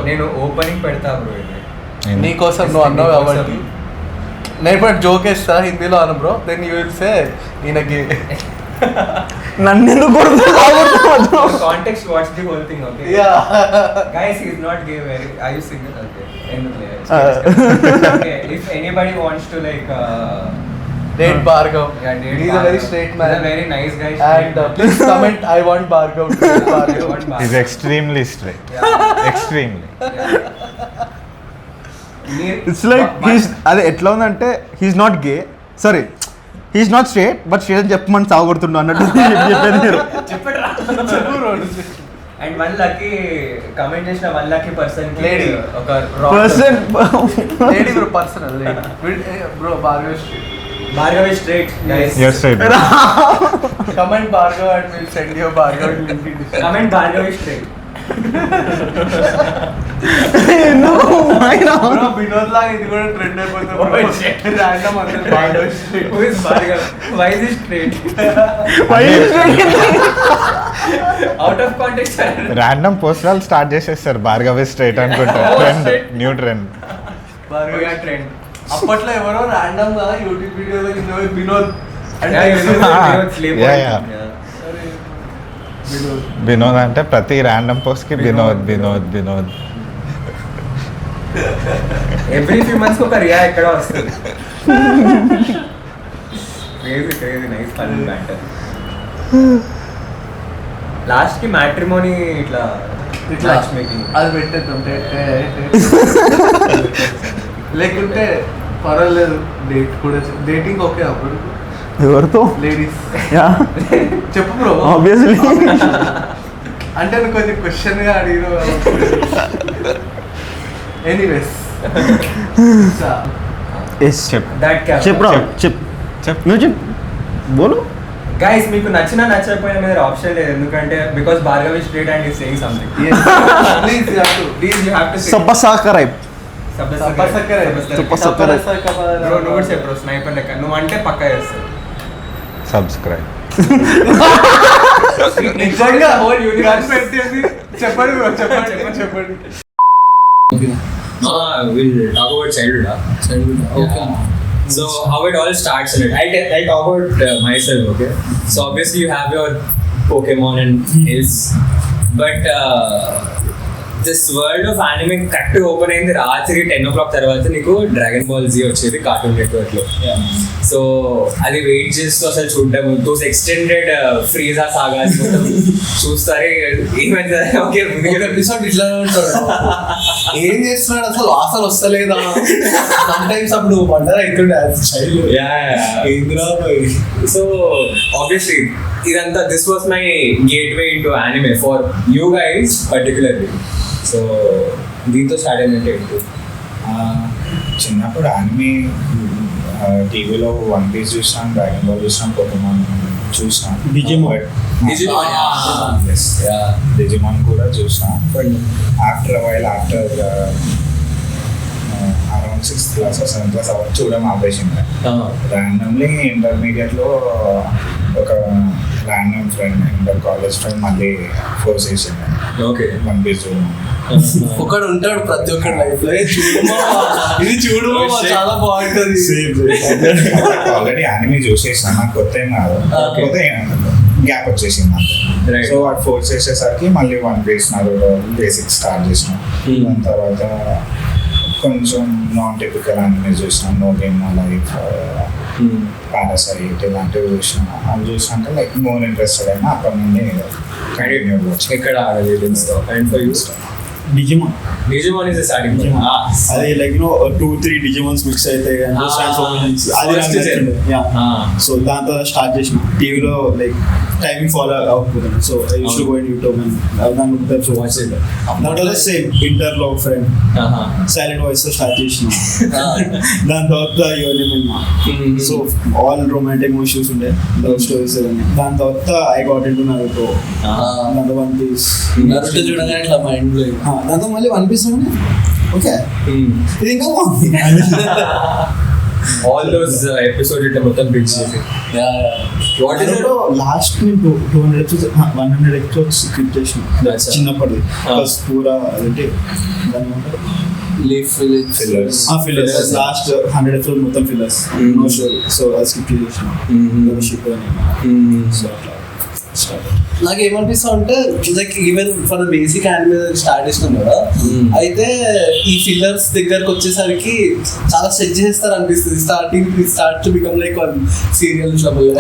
నేను ఓపెనింగ్ పెడతా బ్రో, నీకోసం నువ్వు అన్నావు కాబట్టి నేను ఇప్పుడు జోక్ వేస్తా హిందీలో అను bro, then you will say ఈయనకి నన్ను ఎందుకు context what's the whole thing. Okay guys, he is not gay. Very are you single? Okay okay, if anybody wants to like date Bhargav, date he's Bhargav. a very straight man, he's a very nice guy, and please comment I want Bhargav to date Bhargav. He's extremely straight. Extremely. It's like he's అదే ఎట్లా ఉందంటే he's not gay, sorry he's not straight but straight అని చెప్పమని సాగుతుండు అన్నట్టు చెప్పారు మీరు. And one lucky comment చేసిన one lucky person lady, ఒక person lady bro, personal bro. Bhargav is straight, guys. Yes, straight. Comment Bhargav and we'll send you Bhargav link. Comment Bhargav is straight. No, why not? Bro, Vinod la ఇది కూడా trend అయిపోతుంది bro. Random అందరూ Bhargav is straight. Who is Bhargav? Why is he straight? Why is it? Out of context. Random పోస్టర్లు start చేసేస్తారు Bhargav straight అనుకుంటా. Trend, new trend. Bhargav trend. అప్పట్లో ఎవరో random గా యూట్యూబ్ వీడియోలో వినోద్ వినోద్ అంటే ప్రతి ర్యాండమ్ పోస్ట్ కి Vinod Vinod Vinod. Every few months ఒక రియా ఎక్కడ వస్తుంది. Crazy nice fun batter. Last కి మ్యాట్రిమోనీ ఇట్లా మేకింగ్ అది పెట్టేద్దాం. లేకుంటే పర్వాలేదు, డేట్ కూడా డేటింగ్ ఓకే అప్పుడు ఎవరితో? లేడీస్. చెప్పు బ్రో. ఆబ్వియస్లీ అంటే నువ్వు కొంచెం క్వశ్చన్ గా అడిగిన. ఎనీవేస్ చెప్పు నువ్వు చెప్పు బోలు. గైస్, మీకు నచ్చినా నచ్చకపోయినా మీద ఆప్షన్ లేదు, ఎందుకంటే because Bhargav is straight and is saying something. Please you have to subscribe. నువ్వు చెప్పు స్నైపర్ లెక్క, నువ్వు అంటే పక్కా చేస్తావు. సబ్స్క్రైబ్. నిజంగా హోల్ యూనివర్స్ పెట్టేసి చెప్పండి బ్రో, చెప్పండి. We'll talk about childhood. Okay. So how it all starts in it. I talk about myself, okay? So obviously you have your Pokemon and else, but this world of anime correct open అయింది రాత్రి 10 o'clock తర్వాత. నీకు dragon Ball G వచ్చేది cartoon network లో. So అది wait చేస్తూ అసలు చూడడం, దోస్ ఎక్స్టెండెడ్ ఫ్రీజా సాగాస్ చూస్తారే. ఏమైంది ఓకే ఎపిసోడ్ ఇట్లా ఉంటాడు, ఏం చేస్తున్నాడు అసలు అసలు వస్తలేదా. సమ్టైమ్స్ అప్పుడు వండర్ అవుతుండే చైల్డ్. సో ఆబ్వియస్లీ ఇదంతా this was my gateway into anime for you guys particularly. So దీంతో స్టార్ట్ అయిందంటే ఏంటి? చిన్నప్పుడు యానిమే టీవీలో వన్ పీస్ చూసినాం, డ్రాగన్ బాల్ చూసినాం, పోకెమాన్ చూసినాం, డిజిమాన్ కూడా చూసినాం. But after around 6th class or 7th class అవ్వచ్చు చూడడం ఆపేసింది. ర్యాండమ్లీ ఇంటర్మీడియట్లో ఒక random friend, inter college friend మళ్ళీ ఫోర్స్ చేసింది వన్ పీస్ చూడడం. ఒకడు ఉంటాడు ప్రతి ఒక్కరి లైఫ్ లో, ఇది చూడు చాలా బాగుంటుంది. ఆల్రెడీ యానిమే చూసేసిన, నాకు కొత్త ఏం కాదు, కొత్త గ్యాప్ వచ్చేసింది అంతే. సో వాడు ఫోర్స్ చేసేసరికి మళ్ళీ one piece Naruto basics start చేసినాం. దాని తర్వాత కొంచెం నాన్ టిపికల్ యానిమే చూసినాం, no game no life, parasite ఇలాంటివి చూసినాం. అవి చూసినాక లైక్ మోర్ ఇంట్రెస్టెడ్ అయినా అప్పటి నుండి కంటిన్యూ ఎక్కడ ఆడలేదు. And for you Digimon is a starting point. అది లైక్ 2-3 Digimons మిక్స్ అయితే సో దాంతో స్టార్ట్ చేసిన టీవీలో లైక్ టైమింగ్ ఫాలో అవుతుంది. So I use to go in YouTube and దాంట్లో వాచ్ చేద్దాం. దాంట్లో సేమ్ ఇంటర్లో ఫ్రెండ్ సైలెంట్ వాయిస్ తో స్టార్ట్ చేసిన. దాని తర్వాత సో ఆల్ రొమాంటిక్ ఇష్యూస్ ఉండే, లవ్ స్టోరీస్. దాని తర్వాత ఐ గాట్ ఇంటూ నారుటో, దాంట్లో వన్ పీస్. నారుటో చూడగానే ఇట్లా మైండ్ బ్లోయింగ్. దాంతో మళ్ళీ వన్ పీస్ ఓకే ఇది ఇంకా బాగుంది. All those episodes ఇట్లా మొత్తం బిగ్ చేసి what is it last 100 episodes script చేసిన చిన్నప్పటిది. ప్లస్ పూరా అంటే Fillers. ఫిల్లర్స్ లాస్ట్ 100 ఎపిసోడ్ మొత్తం ఫిల్లర్స్ నో స్టోరీ సో అది స్కిప్ చేసిన షిప్ సో అట్లా స్టార్ట్. నాకు ఏమనిపిస్తా అంటే like even for the basic anime start చేసినాం కదా, అయితే ఈ ఫిల్లర్స్ దగ్గరకు వచ్చేసరికి చాలా సెట్ చేస్తారు అనిపిస్తుంది. Start to become like one serial trouble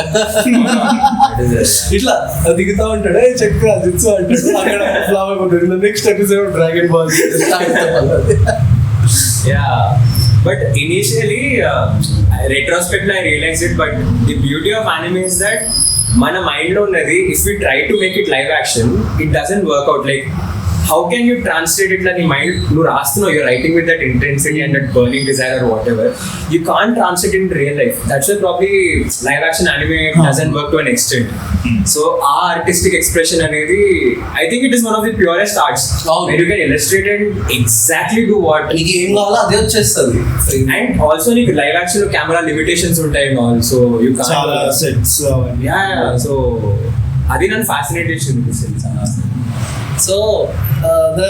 ఇట్లా దిగుతా ఉంటాడు చెక్ జిత్సు అంటాడు, అక్కడ ఫ్లవర్ ఉంటుంది, next episode dragon ball Yeah, but initially, retrospect, I realized it. But the beauty of anime is that మన మైండ్ లో ఉన్నది, if we try to make it live action, it doesn't work out. Like, how can you translate it? Like, mind, నువ్వు రాస్తున్నావు, you're writing with that intensity and that burning desire or whatever. You can't translate it in real life. That's why probably live action anime doesn't work to an extent. So, our artistic expression అనేది, I think it is one of the purest arts. Where you can illustrate and exactly do what. నీకు ఏం కావాలో అదే వచ్చేస్తుంది. And also, నీకు live action లో camera limitations ఉంటాయి and all. So, you can't. చాలా సెట్స్ Yeah. So, అది నన్ను fascinate చేసింది. So the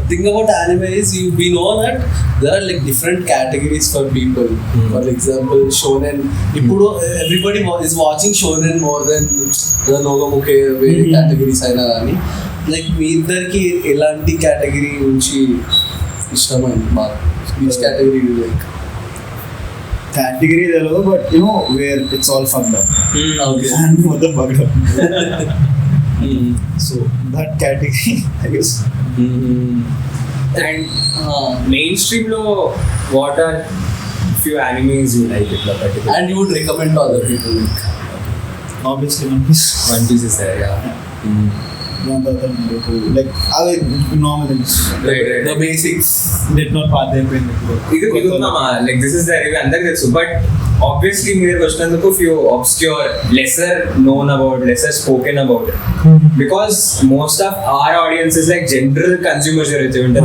thing about anime is we know that there are like different categories for people. For example, shonen. Ippudu everybody is watching shonen more than the nogamuke categories aina gaani. Like మీ ఇద్దరికి ఎలాంటి category నుంచి ఇష్టమైంది బాగా? Which category you like? category తెలియదు but you know where it's all fun up and మొత్తం bug so that category I guess. And mainstream lo, what are few animes you like it particularly? And you would recommend to other people? Like, obviously One Piece is there, yeah. Like అవి normal things. Right. The basics. Did not pass అయిపోయింది ఇది like this is the review అందరికి తెలుసు, but obviously మీరు వచ్చినందుకు few obscure, lesser known about, lesser spoken about, because most of our audience is like general consumers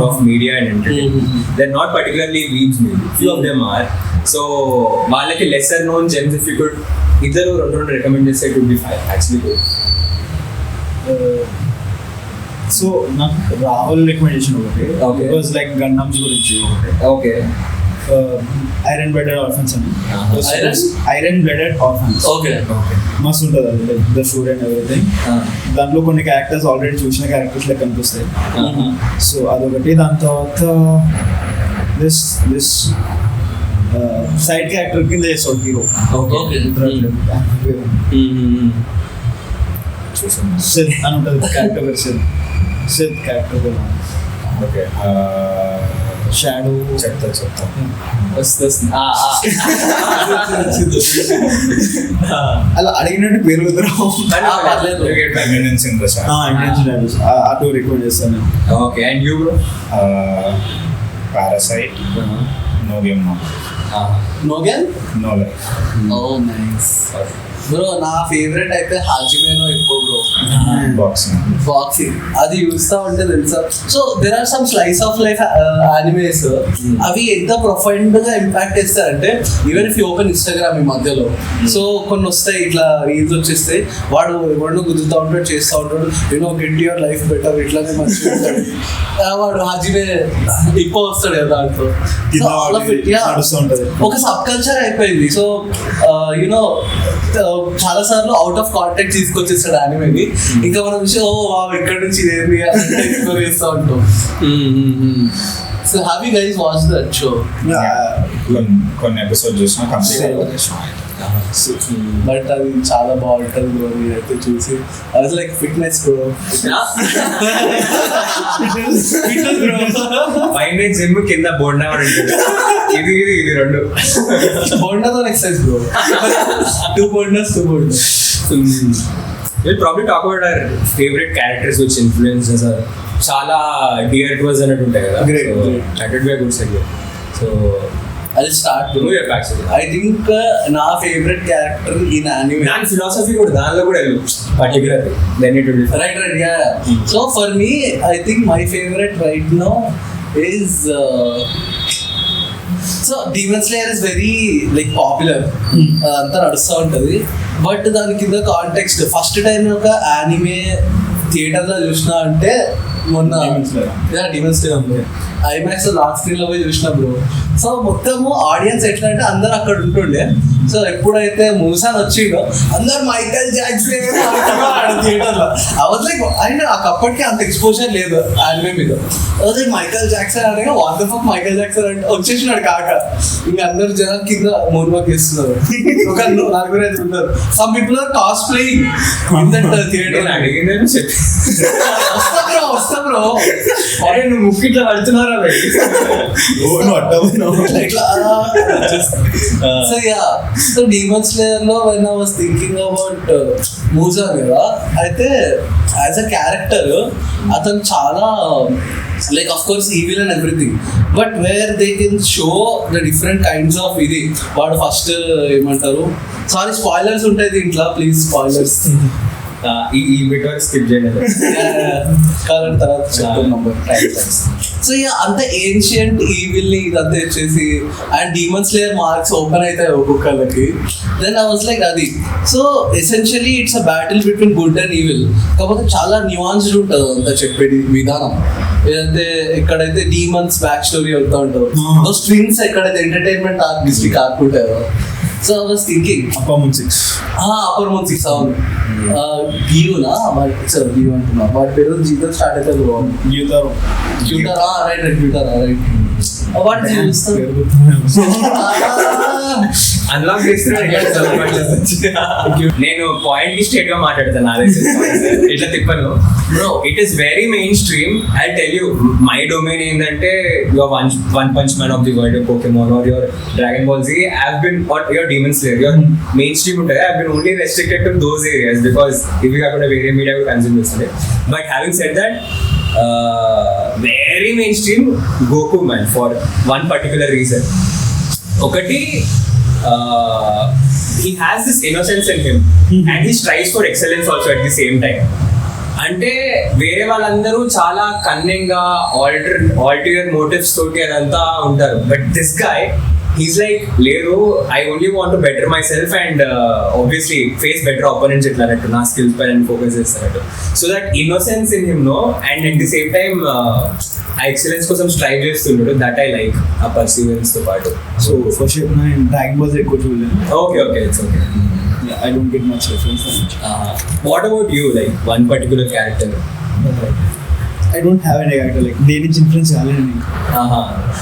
of media and entertainment. They're not particularly weebs, maybe few of them are. So వాళ్ళకి lesser known gems, if you could ఇద్దరు రెండు recommend చేస్తే it would be fine, actually good. So నాకు Rahul recommendation ఒకటి, it was like గండమ్స్ గురించి ఒకటి. Okay. Iron blooded orphans అని, iron blooded orphans. Okay. మస్తు ఉంటుంది అది, like the story and everything. దాంట్లో కొన్ని క్యారెక్టర్స్ ఆల్రెడీ చూసిన క్యారెక్టర్స్ లెక్క కనిపిస్తాయి. సో అదొకటి. దాని తర్వాత దిస్ సైడ్ క్యారెక్టర్ కింద చేస్తాడు హీరో. సిద్ అని ఉంటుంది character version. Cid character okay. Shadow చెప్తా అలా అడిగినట్టు పేరు అటు రికమెండ్ చేస్తాను. Okay. And you bro? Parasite, no game no game no life. O nice bro. నా ఫేవరెట్ అయితే హాజిమేనో ఎక్కువ బ్రో. బాక్సింగ్ అది చూస్తా ఉంటే తెలుసా. So there are some slice of life animes, అవి ఎంత ప్రొఫౌండ్ గా ఇంపాక్ట్ చేస్తారంటే even if you open Instagram ఈ మధ్యలో, సో కొన్ని వస్తాయి ఇట్లా రీల్స్ వచ్చేస్తాయి, వాడు ఎవరినో గుద్దుతూ ఉంటాడు, చేస్తూ ఉంటాడు, you know get your life better, ఇట్లానే మంచిగా ఉంటాడు, వాడు హాజిమే ఎక్కువ వస్తాడు కదా దాంట్లో. ఒక సబ్ కల్చర్ అయిపోయింది. సో యూనో చాలా సార్లు అవుట్ ఆఫ్ కాంటాక్ట్ తీసుకొచ్చేస్తాడు యానిమేని. ఇంకా మనం చూసి ఓ ఇక్కడ నుంచి ఇదేంటి ఎక్స్ప్లోర్ చేస్తూ ఉంటాం. So have you guys watch that show? కొన్ని ఎపిసోడ్ చూసినా కంప్లీట్. బట్ అది చాలా బాగుంటుంది బ్రో. నేనైతే చూసి అది లైక్ ఫిట్నెస్ బ్రో. పైన జిమ్ కింద బోండా ఇది రెండు బోండాతో exercise bro. 2 bondas. We'll probably talk about our favorite characters which influenced us. చాలా dear to us అన్నట్టు ఉంటాయి కదా. Great. That would be a good segment. So I'll start bro. I think నా favourite character in anime, నా philosophy కూడా దానిలో కూడా వెళ్ళు particularly, then it will be right ya. So for me I think my favourite right now is so demon slayer is very like popular, అంతా నడుస్తూ ఉంటుంది. But దాని కింద కాంటెక్స్ట్ ఫస్ట్ టైం ఒక యానిమే థియేటర్లో చూసినా అంటే మొన్న demon slayer IMAX last screen లో పోయి చూసిన బ్రో. సో మొత్తము ఆడియన్స్ ఎట్లా అంటే అందరు అక్కడ ఉంటుండే. సో ఎప్పుడైతే మూసాన్ వచ్చిండో అందరు మైకల్ జాక్సన్ థియేటర్ లో. అవర్ లైక్ అండ్ అప్పటికి అంత ఎక్స్పోజర్ లేదు ఆనిమే మీద. మైకల్ జాక్సన్ అనగా what the fuck Michael Jackson అంటే వచ్చేసినాడు కాక. ఇంకా అందరు జనాలు కింద మూన్ వర్క్ చేస్తున్నారు. ఒక 4-5 ఉన్నారు. Some people are cast playing in that theatre. వస్తా బ్రో అరే నువ్వు ముక్కు ఇట్లా పడుతున్నారా? So yeah, so demon Slayer లో when I was thinking about మూజా కదా, అయితే యాజ్ అ క్యారెక్టర్ అతను చాలా like of course evil and everything, but where they can show the different kinds of ఇది. వాడు ఫస్ట్ ఏమంటారు, సారీ స్పాయిలర్స్ ఉంటాయి దీంట్లో, ప్లీజ్ స్పాయిలర్స్ ఈ బిట్ వరకు స్కిప్ చేయండి. కాలం తర్వాత చెప్తున్నాం. సో ఇక అంత ఏన్షియంట్ ఈవిల్ ని ఇదంతా వచ్చేసి and Demon slayer marks open అవుతాయి ఒక్కొక్కళ్ళకి. దెన్ ఐ వాజ్ లైక్ అది. So essentially it's a battle between good and evil. కాకపోతే చాలా న్యూయాన్స్డ్ ఉంటుంది అంతా చెప్పేది విధానం. ఏదంటే ఎక్కడైతే డీమన్స్ బ్యాక్ స్టోరీ అవుతా ఉంటారు, స్ట్రింగ్స్ ఎక్కడైతే ఎంటర్టైన్మెంట్ డిస్ట్రిక్ట్ ఆడుకుంటారో. So I was thinking upper moon 6 అవును. గియునా సార్, గియు అంటున్నా, వాటి పేరు జీతో స్టార్ట్ అవుతుంది. రైట్ వాటి అన్లాక్ చేస్తున్నాడు. నేను పాయింట్ కి స్ట్రేట్ గా మాట్లాడతాను. ఇట్లా తిప్పను bro. It is very mainstream. I tell you, my domain ఏంటంటే your One Punch Man of the world, Pokemon or your Dragon Ball Z. I have been or your Demon Slayer, your main stream ఉంటుంది. I have been only restricted to those areas because ఇవి కాకుండా వేరే media కూడా consume చేస్తుంది. But having said that, very mainstream Goku man for one particular reason. ఒకటి, he has this innocence in him and he strives for excellence also at the same time. అంటే వేరే వాళ్ళందరూ చాలా cunning గా ఆల్టరియర్ motifs తోటి అదంతా ఉంటారు. But this guy, he's like, లేదు, I only want to better myself and obviously face better opponents ఇట్లానట్టు, నా స్కిల్స్ పైన ఫోకస్ చేస్తానట్టు. So that innocence in him no, and at the same time ఆ ఎక్సలెన్స్ కోసం స్ట్రైవ్ చేస్తుంటాడు. That I like ఆ perseverance తో పాటు. సో ఫర్ షూర్ నేను డ్రాగన్ బాల్ ఎక్కువ చూడలేదు. Okay it's okay. I don't get much reference from it. What about you? Like one particular character? I don't have any character like దేని నుంచి influence కాలేదు నేను.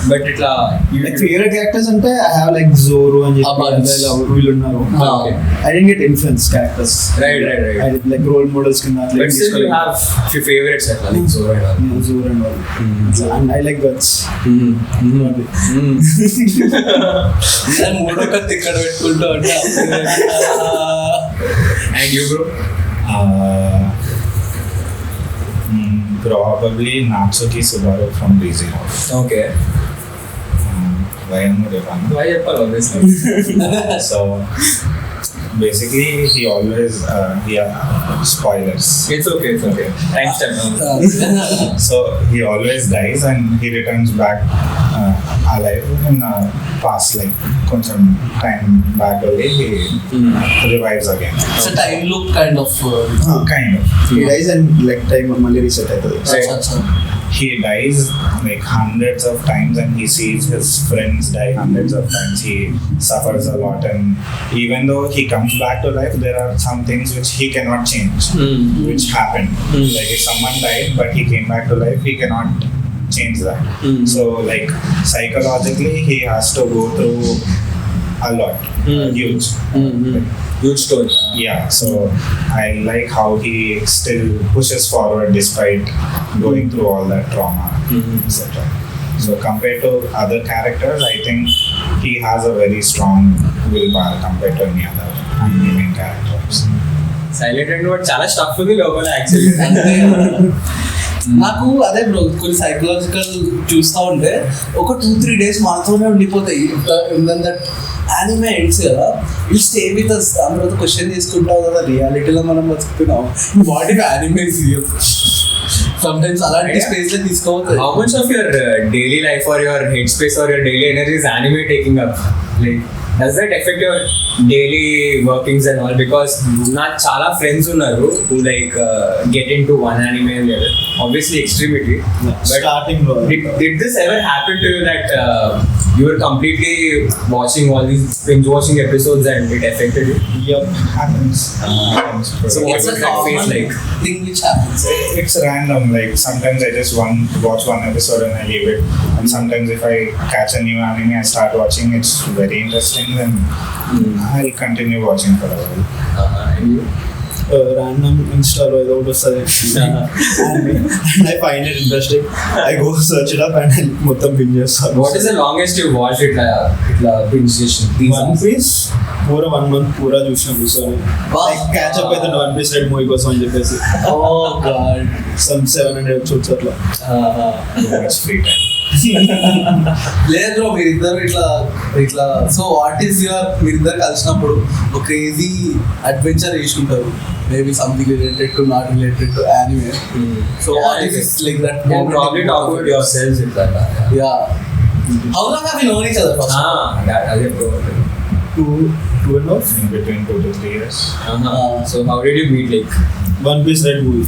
But ఇట్లా like favorite characters అంటే I have like Zoro and ఇలా వీళ్ళు ఉన్నారు. I didn't get influence characters. Right. I did like role models కింద అట్లా. But still you have few favorites at like Zoro and all. Yeah, Zoro and all. And I like guts. మూడో కత్తి ఇక్కడ పెట్టుకుంటూ అంటే. And you bro? Probably Natsuki Subaru from ReZero. Okay. Why చెప్పాలి obviously. So basically he always spoilers. It's okay. Time step. So he always dies and he returns back alive in past, like కొంచెం time back only he revives again. It's a time loop kind of. He dies and like time మళ్ళీ reset అవుతుంది. He dies like hundreds of times and he sees his friends die hundreds of times. He suffers a lot, and even though he comes back to life, there are some things which he cannot change, which happened. Like if someone died but he came back to life, he cannot change that. So like psychologically he has to go through a lot. Huge story. Yeah, so I like how he still pushes forward despite going through all that trauma, etc. So compared to other characters, I think he has a very strong willpower compared to any other main characters. Silent and what చాలా stuff ఉంది లోపల actually. నాకు అదే bro, కొన్ని psychological చూస్తూ ఉంటే ఒక 2-3 days మాత్రమే ఉండిపోతాయి. దట్ యానిమే ఎండ్స్ కదా, విల్ స్టే విత్ అస్. అందరూ క్వశ్చన్ చేసుకుంటావు కదా, రియాలిటీలో మనం బతుకుతున్నాం, వాట్ ఇఫ్ యానిమే sometimes అలాంటి స్పేస్ లో తీసుకోవచ్చు. How much of your daily life or your headspace or your daily energy is anime taking up? Like, does that affect your daily workings and all? Because not chala friends unnaru who like get into one anime and the other. Obviously extremity. But Starting did this ever happen to you that you were completely watching all these binge watching episodes and it affected you? Yep. happens. So what was that phase like? thing which happens. It's random. Like sometimes I just watch one episode and I leave it. And sometimes if I catch a new anime, I start watching. It's very interesting. Then I'll continue watching for a while. And you? Random Insta or whatever and I find it interesting. I go search it up and I మొత్తం binge చేస్తాను. What is the longest you watched it binge session? One Piece పూరా 1 month పూరా చూసిన కూర్చొని like catch up అయితే One Piece red movie కోసం అని చెప్పేసి Oh god. some 700 episodes అట్లా. It's free time. లేదు బ్రో, మీరిద్దరు ఇట్లా సో వాట్ ఈస్ యువర్ మీరిద్దరు కలిసినప్పుడు ఒక క్రేజీ అడ్వెంచర్ చేసుకుంటారు, maybe something related to not related to anime. So what is like that You can probably talk about yourselves with that. Yeah. How long have you known each other first? That's probably. 2.5 In between 2 to 3 years. So how did you meet? Like, One Piece red movie.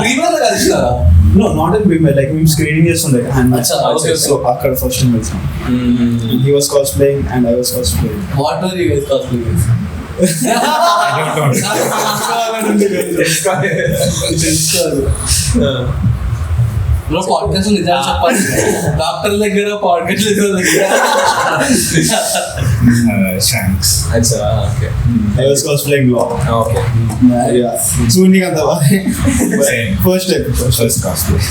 Premiere లో కలిసినారా? No, not in Premier. Like మేము screening చేస్తుండే Acha, okay. So అక్కడ first time కలిసాం. He was cosplaying and I was cosplaying. What were you guys cosplaying? I don't know. Bro podcast నిజాలు చెప్పాలి. Doctor దగ్గర podcast దగ్గర Shanks. okay. I was cosplaying Law. Okay. Yeah. Soon అంత Same. First time First cosplay.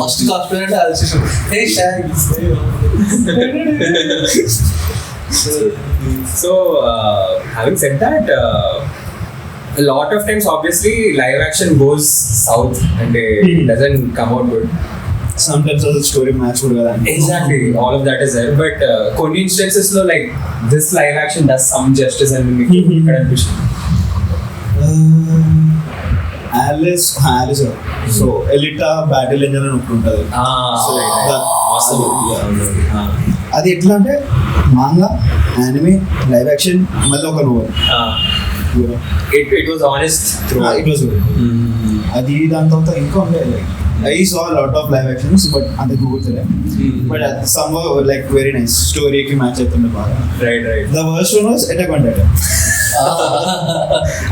First cosplay అంటే ఆలోచించాను. హే షాగ్స్. So having said that, a lot of times obviously live action goes south and it doesn't come out good. sometimes also story match కూడా కదా. Exactly, all of that is there, but కొన్ని instances లో like this live action does some justice and మీకు ఇక్కడ అనిపిస్తుంది. Alice so ఎలిటా battle ఎంజన్ అని ఒకటి ఉంటుంది. So awesome. అది ఎట్లా అంటే మాంగా యానిమే లైవ్ యాక్షన్ మళ్ళీ ఒక novel. It was honest throughout. It was good. అది దాని తర్వాత ఇంకా ఉండే like I saw a lot of live actions but అంత గుర్తులే. But some were like very nice, స్టోరీకి మ్యాచ్ అవుతుండే బాగా. Right. The worst one was అటాక్kontitan.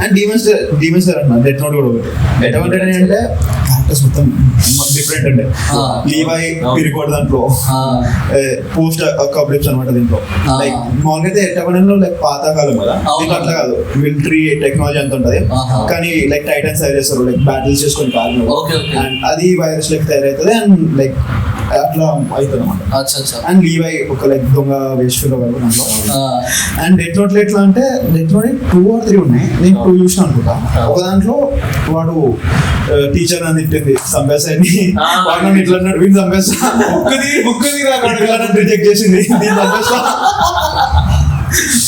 అండ్ డీమన్ స్లేయర్ అన్న డెత్ నోట్ కూడా ఒకటి. అటాక్kontitan అంటే క్యారెక్టర్స్ మొత్తం డిఫరెంట్ అంటే లీవై పిరికోడ్ దాంట్లో పోస్ట్ కబ్లిప్స్ అనమాట దీంట్లో. లైక్ మామూలుగా అయితే అటాక్kontitan లైక్ పాతకాలం కదా, దీంట్లో అట్లా కాదు, మిలిటరీ టెక్నాలజీ అంత ఉంటుంది కానీ లైక్ టైటన్స్ తయారు చేస్తారు లైక్ బ్యాటిల్స్ చేసుకొని కాదు. అండ్ అది వైరస్ లైక్ తయారవుతుంది అండ్ లైక్ అట్లా అవుతుంది అనమాట. అండ్ లీవై ఒక లైక్ దొంగ వేసుకుంటా దాంట్లో. అండ్ డెత్ నోట్లో ఎట్లా అంటే డెత్ నోట్ 2 or 3 ఉన్నాయి, నేను 2 చూసిన అనుకుంటా. ఒక దాంట్లో వాడు టీచర్ అని తిట్టింది చంపేసాయని, వాడు నన్ను ఇట్లా అన్నాడు, వీళ్ళు చంపేస్తా బుక్ రిజెక్ట్ చేసింది, నేను చంపేస్తా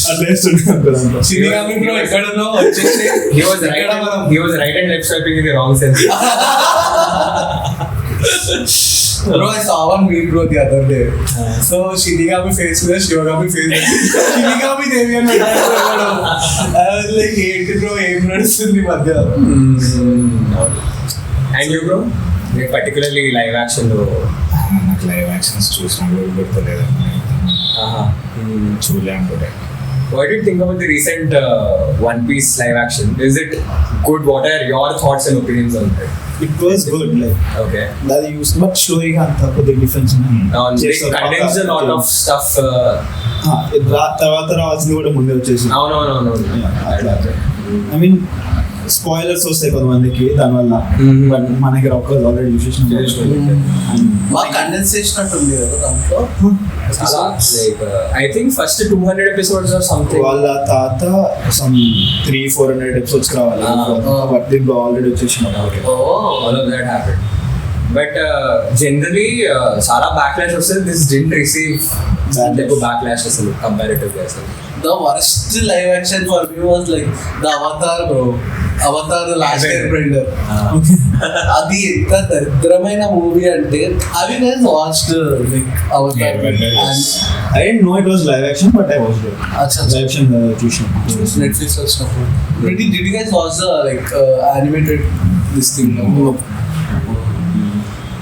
అట్లా వేస్తుండే దాంట్లో. He was right and left swiping in the wrong sense. Bro, I saw one meme bro the other day. So Shinigami face with Shivagami face. Shinigami Devi and I was like, hey bro, aim runs in the madhya. And you bro? Like particularly live action though. నాకు live actions చూసినప్పుడు గుర్తులేదు, చూడలే అనుకుంటే. What do you think about the recent One Piece live action? Is it good? What are your thoughts and opinions on it? It was good, like Okay. that use but showing అంత కొద్దిగా difference They condensed a lot of stuff. తర్వాత రావాల్సింది కూడా ముందే వచ్చేసి. No. I mean spoilers వస్తాయి కొంతమందికి దానివల్ల, బట్ మనకి ఆల్రెడీ యూజ్ చేసిన బాగా కండెన్స్ చేసినట్టుంది కదా దాంట్లో. I think first 200 episodes or something. వాళ్ళ తాత some 300-400 episodes రావాలి, బట్ దీంట్లో ఆల్రెడీ వచ్చేసిన. All of that happened. But generally చాలా backlash వస్తుంది. This didn't receive ఎక్కువ backlash అసలు comparatively అసలు. The worst live action for me was like the Avatar bro. Avatar last Airbender. అది ఎంత దరిద్రమైన మూవీ అంటే అవి guys watched like Avatar. I didn't know it was live action, but I watched it. Live action tuition. Netflix వచ్చినప్పుడు. Did you guys watch the like animated this thing? No.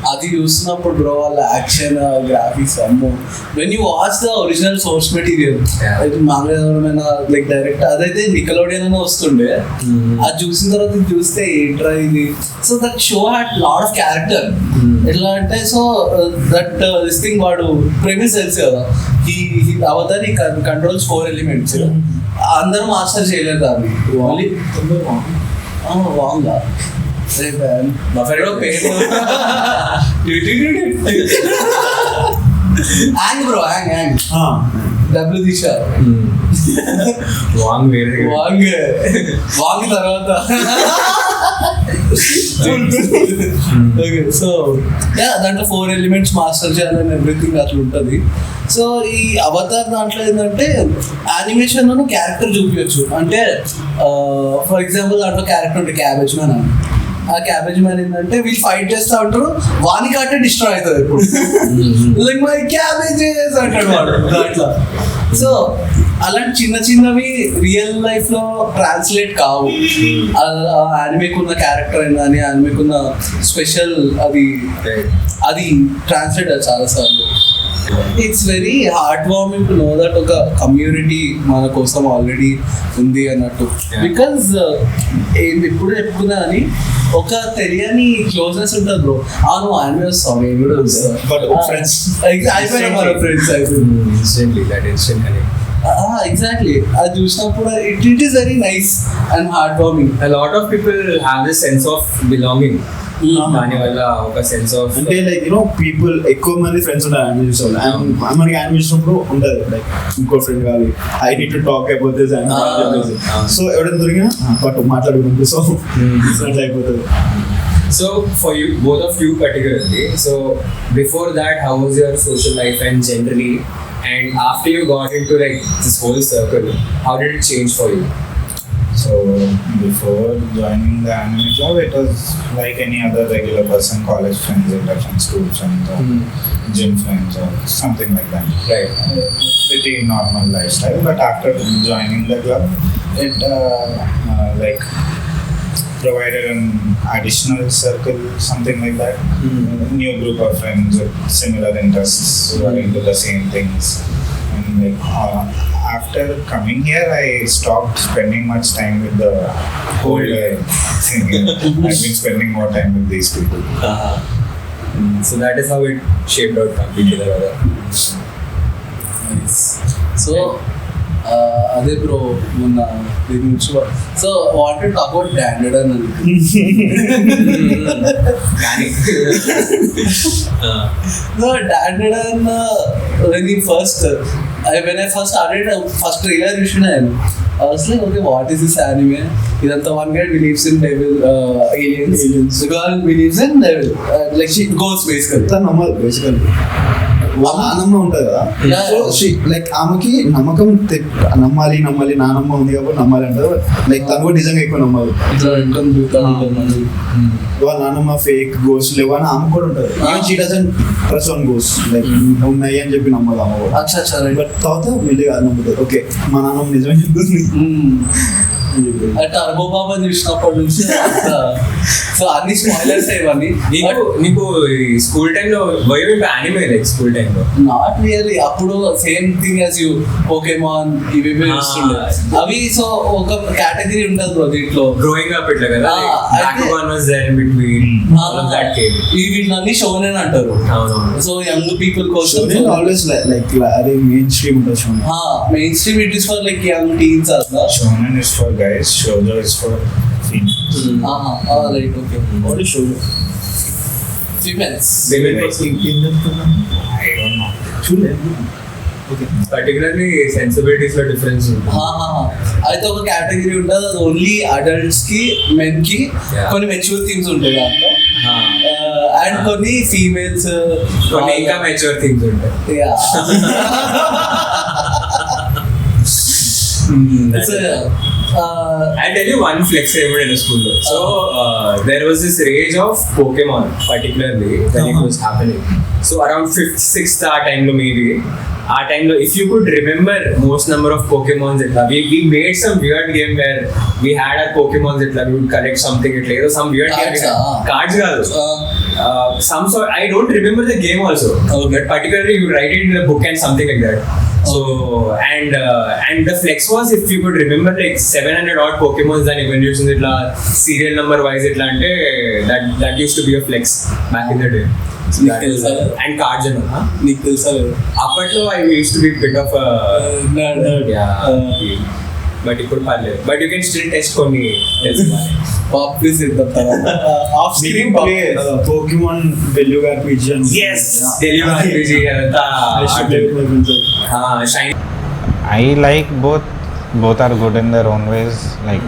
అది చూస్తున్నప్పుడు bro వాళ్ళ action graphics అమ్మో when you watch the original source material మామూలుగా like direct అదైతే నికలోడియన్ అని వస్తుండే అది చూసిన తర్వాత చూస్తే ఏంట్రా ఇది. So that show had lot of character. ఎట్లా అంటే సో దట్ దిస్ థింగ్ వాడు ప్రెమిస్ తెలుసు కదా ఈ అవతార్ ఈ కంట్రోల్స్ 4 ఎలిమెంట్స్ అందరూ మాస్టర్ చేయలేరు దాన్ని ఓన్లీ వాంగా యాంగ్ బ్రో యాంగ్ డబ్బులు తీశారు వాంగ్ వాంగ్ తర్వాత సో దాంట్లో 4 ఎలిమెంట్స్ మాస్టర్ చేయాలని ఎవ్రీథింగ్ అట్లా ఉంటుంది. సో ఈ అవతార్ దాంట్లో ఏంటంటే యానిమేషన్ క్యారెక్టర్ చూపించచ్చు. అంటే ఫర్ ఎగ్జాంపుల్ దాంట్లో క్యారెక్టర్ ఉంటుంది క్యాబేజ్ మ్యాన్ అని. ఆ క్యాబేజ్ మ్యాన్ ఏంటంటే వీళ్ళు ఫైట్ చేస్తూ ఉంటారు వాని కాటే డిస్ట్రాయ్ అవుతుంది ఇప్పుడు లైక్ మై క్యాబేజెస్ అంటాడు వాడు దాంట్లో. సో అలాంటి చిన్న చిన్నవి రియల్ లైఫ్ లో ట్రాన్స్లేట్ కావు. యానిమేకున్న క్యారెక్టర్ అయినా అని యానిమేకున్న స్పెషల్ అది ట్రాన్స్లేట్ అది చాలా సార్లు. It's very heart warming to know that ఒక కమ్యూనిటీ మన కోసం ఆల్రెడీ ఉంది అన్నట్టు. బికాజ్ ఎప్పుడు చెప్పుకున్నా అని ఒక తెలియని క్లోజ్నెస్ ఉంటుంది బ్రో. నువ్వు యానిమే వస్తావు నేను కూడా ఫ్రెండ్స్ ఎగ్జాక్ట్లీ అది చూసినప్పుడు it is very nice and heart warming. A lot of people have this sense of belonging. దాని వల్ల ఒక సెన్స్ ఆఫ్ అంటే లైక్ పీపుల్ ఎక్కువ మంది ఫ్రెండ్స్ ఉంటారు యానిమే చూసేవాళ్ళు. అండ్ మనకి యానిమే చూసినప్పుడు ఉంటుంది లైక్ ఇంకో ఫ్రెండ్ కావాలి I need to talk about this and so ఎవరైనా దొరికినా బట్ మాట్లాడుకుంటుంది. సో అట్లా అయిపోతుంది. So for you, both of you particularly, so before that how was your social life and generally, and after you got into like this whole circle, how did it change for you? So before joining the anime club, it was like any other regular person, college friends, friends, school friends, or gym friends, or something like that. Right. Pretty normal lifestyle. But after joining the club, it like provided an additional circle, something like that. New group of friends with similar interests who are into the same things. And like after coming here, I stopped spending much time with the older thing. I've been spending more time with these people. So that is how it shaped out completely. Nice. So అదే bro మొన్న so what talk about డాండెడ్ అని డాండెడ్ అన్న when I first started first trailer చూసినాను I was like okay what is this anime ఇదంతా one guy believes in devil aliens the girl believes in devil like she goes basically నానమ్మ ఉంటుంది కదా so like ఆమెకి నమ్మకం నమ్మాలి నానమ్మ ఉంది కాబట్టి నమ్మాలి అంటారు. లైక్ తను కూడా నిజంగా ఎక్కువ నమ్మాలి. వాళ్ళ నానమ్మ ఫేక్ గోస్ట్ లేవు అని ఆమె కూడా ఉంటుంది. She doesn't trust on ghost like ఉన్నాయి అని చెప్పి నమ్మదు ఆమె కూడా. బట్ తర్వాత మెల్లిగా నమ్ముతుంది ఓకే మా నాన్నమ్మ నిజమే చెప్తుంది. టర్బో బాబా చూసినప్పటి నుంచి సో అన్ని స్పాయిలర్స్ ఇవన్నీ. నీకు స్కూల్ టైంలో యానిమే లైక్ స్కూల్ టైంలో నాట్ రియల్లీ అప్పుడు same thing as you Pokemon ఇవి చూస్తుండే అవి. సో ఒక కేటగిరీ ఉంటుంది బ్రో దీంట్లో గ్రోయింగ్ అప్ ఇట్లా కదా వీటిని షోనెన్ అంటారు. సో యంగ్ పీపుల్ కోసం ఆల్వేస్ లైక్ అదే మెయిన్ స్ట్రీమ్ ఉంటుంది. Main stream it is for like young teens అట్లా. Shonen is for guys, shoujo is for females. Right, okay. What is shoujo? Females. I don't know. Okay. Particularly sensibilities లో difference ఉంటుంది. అయితే ఒక category ఉంటుంది అది only adults కి men కి కొన్ని మెచ్యూర్ థింగ్స్ ఉంటాయి దాంట్లో అండ్ కొన్ని ఫీమేల్స్ కొన్ని ఇంకా మెచ్యూర్ థింగ్స్ ఉంటాయి. I'll tell you one flex I ever in a school. So there was this rage of Pokemon, particularly when it was happening. So around 5th, 6th time lo maybe. Our time lo, if you could remember most number of Pokemons, we made some weird game where we had our Pokemons. We would collect something. Some weird Cards, game. Cards some sort. I don't remember the game also. But particularly you write it in a book and something like that. So and the flex was, if you could remember, like 700 odd Pokemons and evolutions serial number wise that used to be a flex back in the day. So and cards and all. Apatlo I used to be a bit of a nerd. But you could but you can still test for me. Off screen play Pokemon Telugu RPG. Yes, Telugu RPG. Shiny. I like both are good in their own ways. Like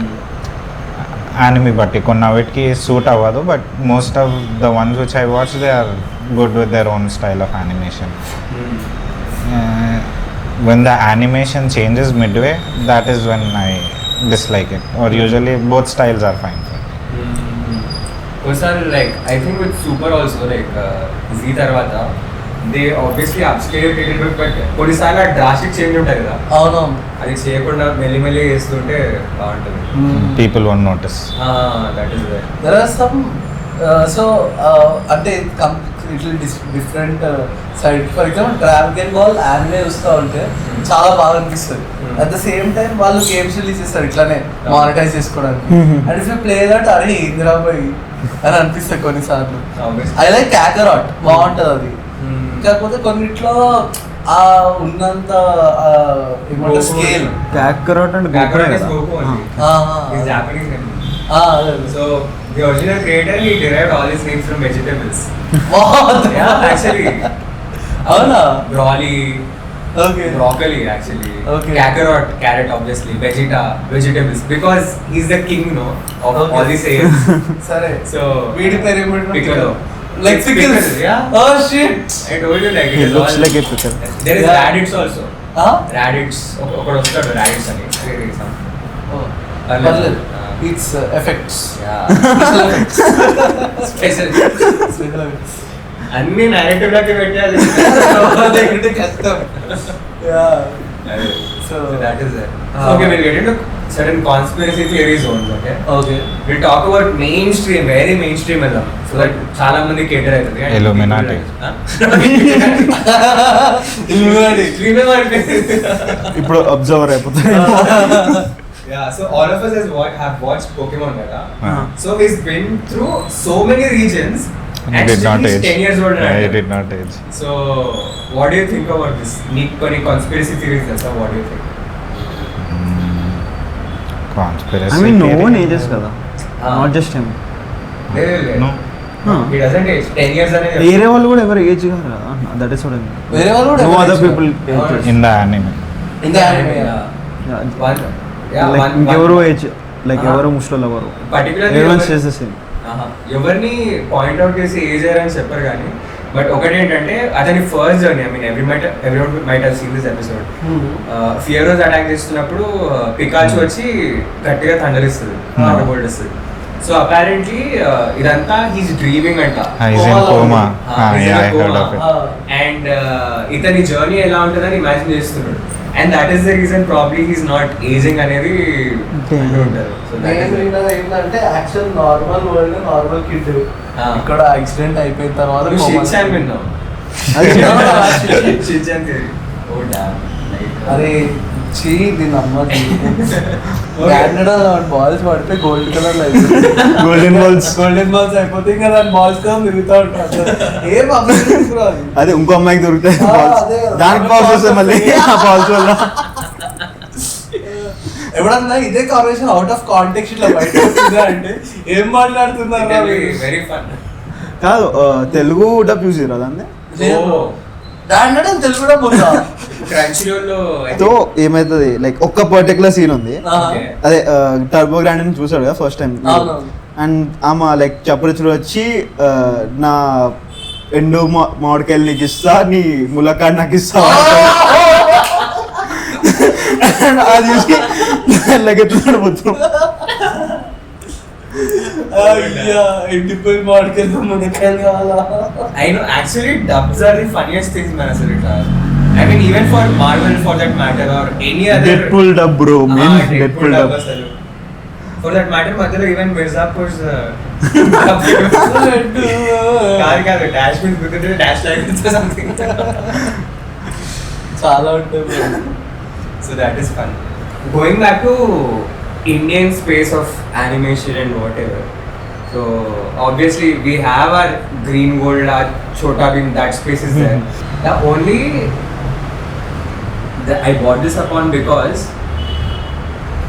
anime బట్టి కొన్నవిటికి suit అవ్వదు, but most of the ones which I watch they are good with their own style of animation. When the animation changes midway, that is when I dislike it, or usually both styles are fine for me. Like I think with Super also, like Z tarvata they obviously upscale it a little bit, but కొన్నిసార్లు ఆ drastic change ఉంటాయి కదా, అవునవును, అది చేయకుండా మెల్లిమెల్లి చేస్తుంటే బాగుంటుంది. People won't notice. That is right. There are some అంటే completely different side. For example, dragonball anime చూస్తూ ఉంటే చాలా బాగా అనిపిస్తుంది. అట్ ద సేమ్ టైం వాళ్ళు గేమ్స్ రిలీజ్ చేస్తారు ఇట్లానే మానిటైజ్ చేసుకోవడానికి. And if you play that అరే ఇందిరా పోయి అని అనిపిస్తుంది కొన్నిసార్లు. ఐ లైక్ క్యాకరాట్, బాగుంటుంది అది. కాకపోతే కొన్నిట్లో ఆ ఉన్నంత ఏమంటారు scale. Kakarot and Goku is Japanese name. So the original creator, he derived all his names from vegetables. Yeah, actually. Avana? Broccoli actually. Okay. Kakarot, carrot obviously. Vegetables. Because he's the king, of all these sayings. Sare. So Veedi peru em piccolo. Like pickles? Yeah. Oh shit. I told you like it looks like a pickle. There is raditz also. Raditz. Okadu vastadu raditz ani. Oh. Parallel. It's effects. Yeah. Special effects. అన్ని narrative లాగే పెట్టాలి. కష్టం. Yeah. So that is it. Okay, we'll get into certain conspiracy theory zones. Okay. We'll talk about mainstream, very mainstream elam, so that చాలా మంది cater అవుతుంది. Illuminati. ఇప్పుడు observer అయిపోతుంది. Yeah, so all of us have watched Pokemon, so he's been through so many regions. And he did not age. 10 years old. Yeah, he did not age. So what do you think about this? Any conspiracy theories? What do you think? Conspiracy. I mean, no theory. one ages kada. Not just him. No. He doesn't age. 10 years అనేది. వేరే వాళ్ళు కూడా ఎవరు age గారు. That is what I mean. వేరే వాళ్ళు కూడా No other people age. In the anime. In the anime. Like ఎవరు ఏజ్, లైక్ ఎవరు ముస్లిం ఎవరు. Particularly Everyone says the same. ఎవరిని పాయింట్ అవుట్ చేసి ఏజ్ అయ్యారని చెప్పరు కానీ, బట్ ఒకటి ఏంటంటే అతని first journey, I mean everyone might have seen this episode. ఫియరోజ్ అటాక్ చేస్తున్నప్పుడు పికాచు వచ్చి గట్టిగా థండరిస్తుంది, థండర్బోల్ట్ ఇస్తుంది. సో అపారెంట్లీ ఇదంతా హీస్ డ్రీమింగ్ అంట, అండ్ ఇతని జర్నీ ఎలా ఉంటుందని ఇమాజిన్ చేస్తున్నాడు. And that is the reason probably he's not aging అనేది అంటుంటారు. సో ఏంటంటే actual normal world normal kid ఇక్కడ యాక్సిడెంట్ అయిపోయిన తర్వాత షిన్చాన్ విన్నాం. షిన్చాన్ అరే చీ దీని అమ్మ బాల్స్ పడితే గోల్డ్ కలర్ గోల్డెన్ బాల్స్ అయిపోతే ఇంకా దాని బాల్స్ గా తిరుగుతూ ఉంటారు. ఏం అదే ఇంకో అమ్మాయికి దొరుకుతాయి దానికి బాల్స్ వస్తాయి మళ్ళీ ఆ బాల్స్ వల్ల. ఎప్పుడన్నా ఇదే కాన్వర్సేషన్ అవుట్ ఆఫ్ కాంటెక్స్ట్ ఇట్లా బయట అంటే ఏం మాట్లాడుతున్నారు? Very fun. కాదు తెలుగు డబ్ యూజ్ చేయరా దాన్ని? తెలుగు కూడా ఉందా? సో ఏమైతుంది, లైక్ ఒక్క పర్టికులర్ సీన్ ఉంది, అదే టర్బో గ్రాండ్ చూసాడు కదా ఫస్ట్ టైం, అండ్ ఆమె లైక్ చప్పరిచుడు వచ్చి నా ఎండు మామిడికాయలు నీకు ఇస్తా, నీ ములక్కాడు నాకు ఇస్తా. అది చూసి లెగ్గెత్తున్నాడు మొత్తం. ఎండిపోయి మాడికెళ్తాం మునక్కాయలు కావాలా. I know actually dubs are the funniest things man asalu itla. I mean even for Marvel for that matter or any other Deadpool dub bro, main Deadpool dub. asalu. For that matter madhalo even Mirzapur's కాదు dash means గుర్తుంటే dash like something. చాలా ఉంటాయి. So that is fun. Going back to Indian space of animation and whatever. So obviously we have our green gold, our chota bhin, that space is there. The only I bought this upon because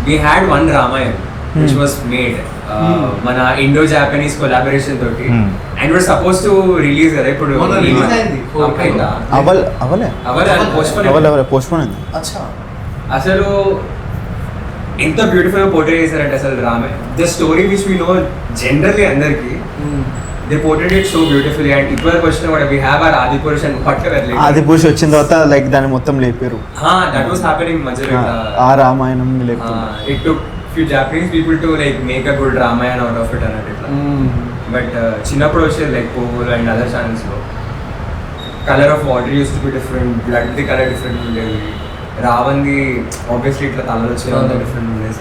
we had one Ramayana which was made mana Indo-Japanese collaboration toti and was supposed to release kada ippudu release ayindi అవలే postpone అయింది. అచ్చా అసలు ఎంత beautiful గా portray చేశారంటే అసలు రామే the story which we know generally అందరికి they portrayed it so beautifully and ఇప్పటివరకు వచ్చిన కూడా we have our Adipurush and పట్ల ఆదిపురుష్ వచ్చిన తర్వాత లైక్ దాన్ని మొత్తం లేపారు. దట్ వాస్ హ్యాపెనింగ్ మధ్యలో ఆ రామాయణం లేపారు. It took few Japanese people to like make a good Ramayana out of it అన్నట్టు ఇట్లా. బట్ చిన్నప్పుడు వచ్చేది లైక్ పోగోలు అండ్ అదర్ ఛానల్స్ లో colour of water used to be different, blood the colour different ఉండేది, రావంది ఆబ్వియస్లీ ఇట్లా తలలు వచ్చేది డిఫరెంట్ ఉండేది.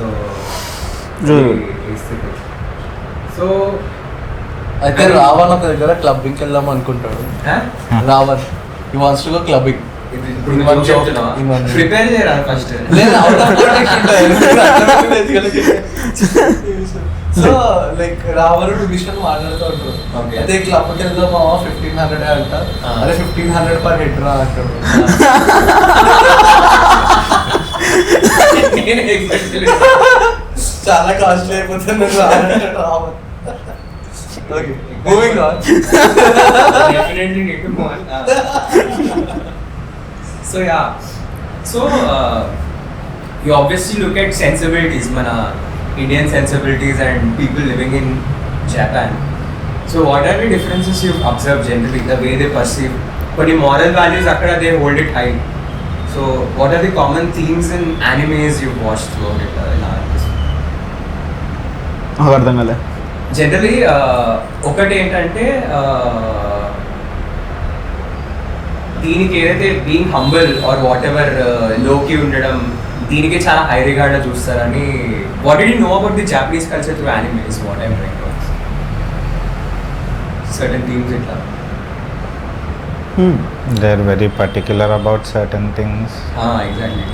సో అయితే రావణ్ ఒక దగ్గర క్లబ్బింగ్కి వెళ్దాం అనుకుంటాడు. రావణ్ ఈ wants to go clubbing. Prepare చేయరా ఫస్ట్. సో లైక్ రావణుడు విషయం మాట్లాడుతూ ఉంటారు. అయితే క్లబ్కి వెళ్దామా 1500 అంట. అదే 1500 పర్ హెడ్ రా అంటాడు. చాలా కాస్ట్లీ అయిపోతుంది Raavan. Okay, moving on. Definitely need to move on. So yeah, so you obviously look at sensibilities, mana Indian sensibilities and people living in Japan. So what are the differences you've observed generally, the way they perceive? But the moral values akkada they hold it high. So what are the common themes in animes you've watched throughout it? అర్థం కాలే. Generally ఒకటి ఏంటంటే దీనికి ఏదైతే being humble or whatever లోకి ఉండడం దీనికి చాలా హై రిగార్డ్ చూస్తారని. What did you know about the Japanese culture through anime is what I am trying to ask. Certain themes ఇట్లా they are very particular about certain things. Exactly.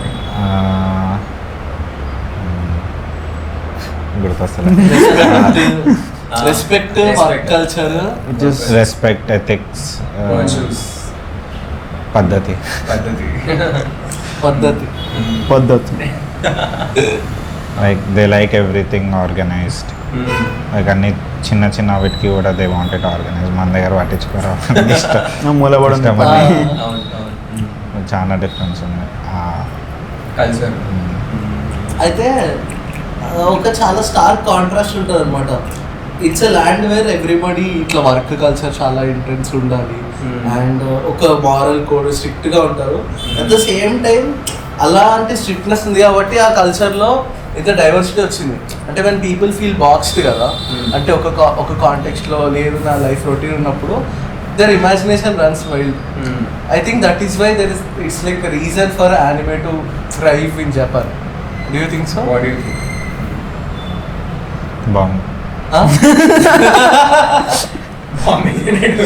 Respect work culture, respect, ethics, పద్ధతి like they like everything organised. Like అన్ని చిన్న చిన్న వీటికి కూడా they wanted organise. మన దగ్గర పట్టించుకోరా చాలా డిఫరెన్స్ ఉన్నాయి కల్చర్. అయితే ఒక చాలా స్టార్క్ కాంట్రాస్ట్ ఉంటుంది అనమాట. It's a land where everybody ఇట్లా వర్క్ కల్చర్ చాలా ఇంటెన్స్ ఉండాలి అండ్ ఒక మారల్ కోడ్ స్ట్రిక్ట్గా ఉంటారు. అట్ ద సేమ్ టైం అలాంటి స్ట్రిక్ట్నెస్ ఉంది కాబట్టి ఆ కల్చర్లో ఇంత డైవర్సిటీ వచ్చింది. అంటే వెన్ పీపుల్ ఫీల్ బాక్స్డ్ కదా, అంటే ఒక కాంటెక్స్ట్లో లేదు నా లైఫ్ రొటీన్ ఉన్నప్పుడు their imagination runs wild. I think that is why it's like a reason for anime to thrive in Japan. Do you think so? What do you think? Bomb.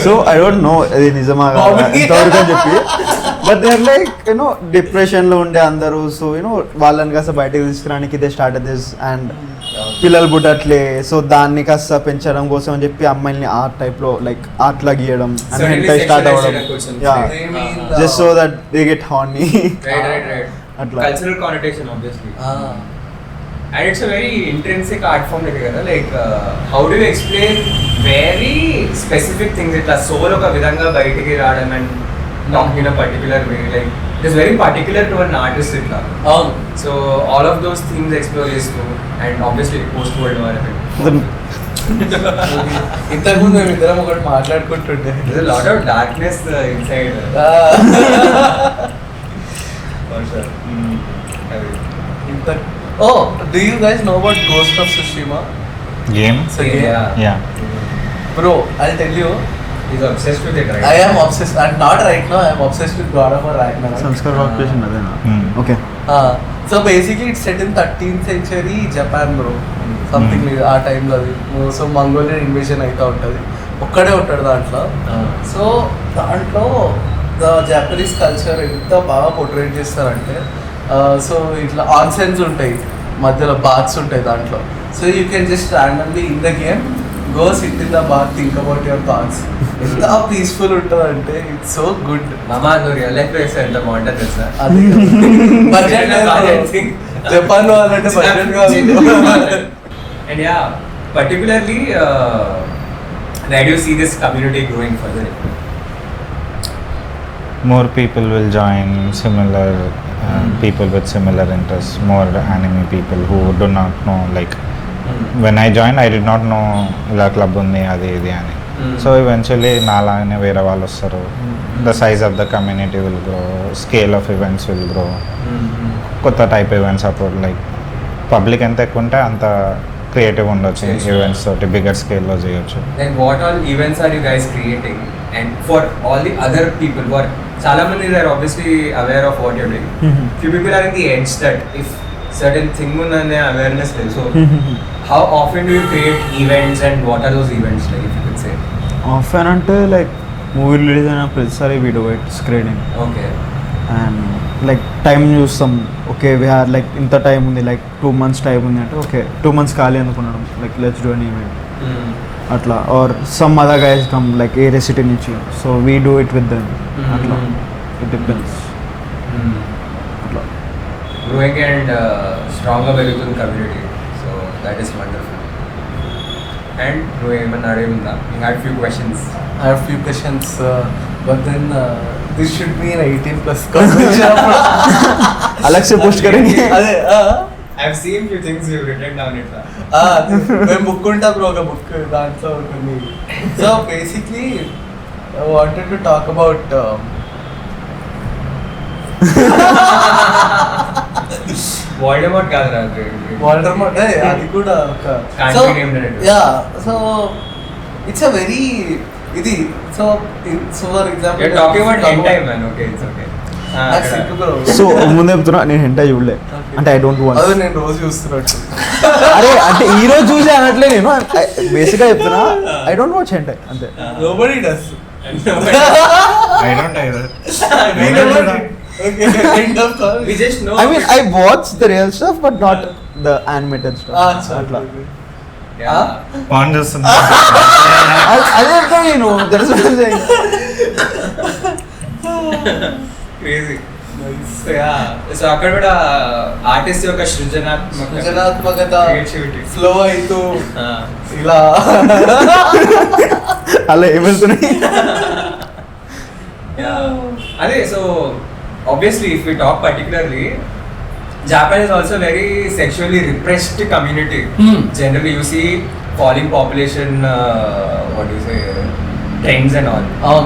So I don't know అది నిజమా ఇంతవరకు అని చెప్పి. But they are like you know డిప్రెషన్లో ఉండే అందరూ. So you know వాళ్ళని కాస్త బయటకు తీసుకురానికి దే స్టార్ట్ దిస్ అండ్ పిల్లలు పుట్టట్లే. సో దాన్ని కాస్త పెంచడం కోసం అని చెప్పి అమ్మాయిని ఆర్ట్ టైప్లో లైక్ ఆర్ట్ లా గీయడం అండ్ హెంటై స్టార్ట్ అవ్వడం. Just so that they get horny. అట్లా cultural connotation obviously. And it's a very intrinsic art form like kada, like how do you explain very specific things itla soul oka vidhanga bayatiki raadam and talk in a particular way, like it is very particular to an artist itla. So all of those themes explore is too, and obviously post world war effect. ఇంతకుముందు మేము ఇద్దరం ఒకటి మాట్లాడుకుంటుంటే there's a lot of darkness inside. For sure. Oh, do you guys know about Ghost of Tsushima? Game? It's a game. Yeah. Bro, I'll tell you, He's obsessed with it, right? I am obsessed, and not right now, I am obsessed with God of War Ragnarok. Sanskar operation అదేనా? Okay. So basically it's set in 13th century Japan, bro. Something like ఆ టైంలో అది. So Mongolian invasion అయితే ఉంటుంది, ఒక్కడే ఉంటాడు దాంట్లో. So దాంట్లో ద జపనీస్ కల్చర్ ఎంత బాగా పోర్ట్రేట్ చేస్తారంటే, సో ఇట్లా ఆన్సెన్స్ ఉంటాయి, మధ్యలో బాత్స్ ఉంటాయి దాంట్లో. So you can just randomly in the game go sit in the bath, think about your thoughts. ఎంత పీస్ఫుల్ ఉంటుంది అంటే ఇట్స్ సో గుడ్. మామా నువ్వు రియల్ లైఫ్ వేస్తే ఎంత బాగుంటుంది తెలుసా? అది బడ్జెట్ జపాన్ వాళ్ళంటే బడ్జెట్ కాదు. And yeah, particularly where do you see this community growing further? More people will join, similar people with similar interests, more anime people who do not know, like when I joined I did not know ఇలా club ఉంది అది ఇది అని. So eventually నాలాగానే వేరే వాళ్ళు వస్తారు. The size of the community will grow, scale of events will grow, కొత్త type events అప్పుడు లైక్ పబ్లిక్ ఎంత ఎక్కువ ఉంటే అంత క్రియేటివ్ ఉండొచ్చు, ఈవెంట్స్ తోటి బిగ్గర్ స్కేల్లో చేయొచ్చు. Then what all events are you guys creating? And for all the other people who are, చాలా మంది are obviously aware of what you're doing. Few people are in the edge that if certain thing unane awareness లేదు. So how often do you create events and what are those events, like if you could say? Often అంటే like movie release అయిన ప్రతిసారి we do it screening. Okay. And like time చూస్తాం, okay we have like ఇంత time ఉంది, like 2 months టైం ఉంది అంటే okay 2 months ఖాళీ అనుకున్నాం, like let's do an event అట్లా. Or some other guys come like ఏరే సిటీ నుంచి, so we do it with them అట్లా. ఇట్ డిపెండ్స్ అట్లా. Growing and stronger పెరుగుతుంది community, so that is wonderful. And నువ్వు ఏమన్నా అడిగిందా? You had few questions. I have few questions, but then this should be an 18+ conversation. अलग से post करेंगे. అదే I've seen few things you've written down it. మేము book ఉంటా bro, ఒక book దాంట్లో ఉంటుంది. So basically I wanted to talk about Voldemort కాదురా, వాల్డర్మోట్. అది కూడా ఒక Can't be named in it. Yeah. So it's a very ఇది. So for example You're talking about hentai, man. Okay, it's okay. So ముందు చెప్తున్నా నేను హెంటా చూడలే, అంటే ఐ డోంట్ వాంట్. అదే నేను రోజు చూస్తున్నట్టు. అరే అంటే ఈ రోజు చూసే అనట్లే, నేను బేసిక్గా చెప్తున్నా ఐ డోంట్ వాచ్ హెంటా అంతే. Nobody does. I don't either. We never did. Okay, end of call. We just know. I mean I watch the real stuff but not the animated stuff. అట్లా. Yeah. Porn చూస్తున్నా. అదే చెప్తా నేను, that's what I saying. Crazy. So yeah. So అక్కడ కూడా artist యొక్క సృజనాత్మకత creativity flow అవుతూ ఇలా అలా ఏమవుతున్నాయి. అదే. So obviously if we talk particularly, Japan is also very sexually repressed community. Generally you see falling population, what do you say, trends and all.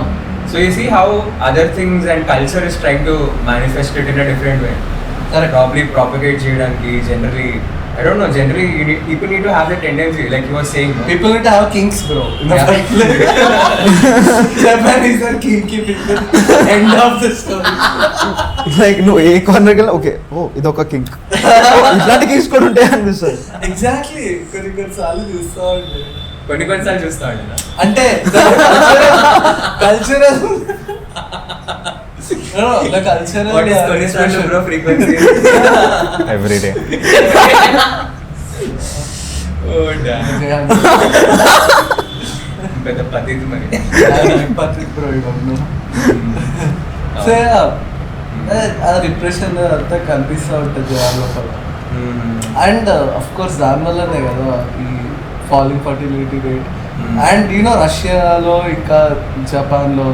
So you see how other things and culture is trying to manifest it in a different way. Probably propagate cheyadaniki. Generally, I don't know, generally people need to have the tendency, like you were saying, no? People need to have kinks, bro. In the first place. Japanese are kinky people. End of the story. Like నువ్వు ఏ కార్నర్కి వెళ్ళి okay ఓ ఇది ఒక కింక్, ఇట్లాంటి Kings కూడా ఉంటాయి అనిపిస్తుంది. Exactly. కొన్నిసార్లు చూస్తా ఉండే, కొన్నిసార్లు చూస్తా ఉంటాను. అంటే cultural the cultural What is corresponding bro frequency? Every day. Oh damn. పెద్ద పద్ధతి మరి. పద్ధతి బ్రో ఇవన్నీ. సో ఆ రిప్రెషన్ అంతా కనిపిస్తూ ఉంటుంది జనాల లోపల. అండ్ అఫ్ కోర్స్ దానివల్లనే కదా ఈ falling fertility rate. And you know రష్యాలో ఇంకా జపాన్లో,